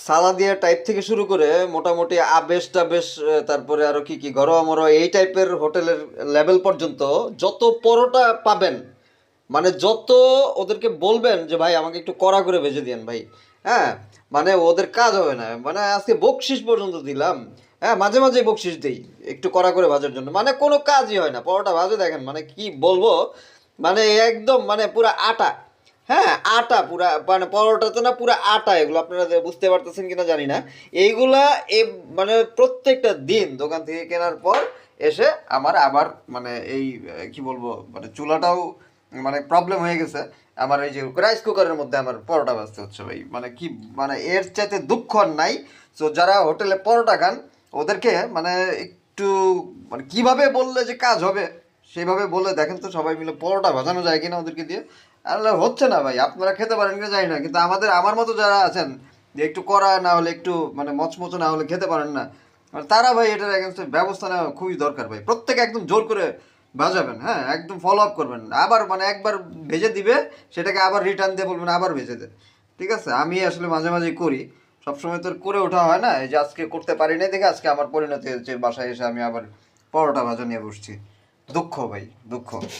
সালাদিয়া type থেকে শুরু করে মোটামুটি আবেশ টাবেশ, তারপরে আরো কি কি ঘরোয়া মরোয়া এই টাইপের হোটেলের লেভেল পর্যন্ত যত পরোটা পাবেন, মানে যত ওদেরকে বলবেন যে ভাই আমাকে একটু কড়া করে ভেজে দিয়েন ভাই, হ্যাঁ, মানে ওদের কাজ হবে না, মানে আজকে বকশিস পর্যন্ত দিলাম। হ্যাঁ, মাঝে মাঝে বকশিস দিই একটু কড়া করে ভাজার জন্য, মানে কোনো কাজই হয় না, পরোটা ভাজে দেখেন মানে কি বলবো, মানে একদম মানে পুরা আটা। হ্যাঁ, আটা পুরা, মানে পরোটা তো না, পুরা আটা, এগুলো আপনারা যে বুঝতে পারতেছেন কিনা জানি না। এইগুলা মানে প্রত্যেকটা দিন দোকান থেকে কেনার পর এসে আমার আবার মানে এই কি বলবো, মানে চুলাটাও মানে প্রবলেম হয়ে গেছে। আমার এই যে রাইস কুকারের মধ্যে আমার পরোটা ভাজতে হচ্ছে ভাই, মানে কি, মানে এর চাইতে দুঃখ আর নাই। তো যারা হোটেলে পরোটা খান ওদেরকে মানে একটু মানে কিভাবে বললে যে কাজ হবে সেইভাবে বলে দেখেন তো, সবাই মিলে পরোটা ভাজানো যায় কিনা ওদেরকে দিয়ে। আর হচ্ছে না ভাই, আপনারা খেতে পারেন কিনা জানি না, কিন্তু আমার মতো যারা আছেন যে একটু কড়া না হলে, একটু মানে মচমচো না হলে খেতে পারেন না, মানে তারা ভাই এটার এগেনস্টে ব্যবস্থা নেওয়া খুবই দরকার ভাই। প্রত্যেকে একদম জোর করে ভাজাবেন, হ্যাঁ, একদম ফলো আপ করবেন, আবার মানে একবার ভেজে দিবে সেটাকে আবার রিটার্ন দিয়ে বলবেন আবার ভেজে দে। ঠিক আছে, আমি আসলে মাঝে মাঝে করি, সবসময় তো আর করে ওঠা হয় না, এই যে আজকে করতে পারি নাই দেখে আজকে আমার পরিণতি হচ্ছে বাসায় এসে আমি আবার পরোটা ভাজা নিয়ে বসছি। দুঃখ ভাই, দুঃখ।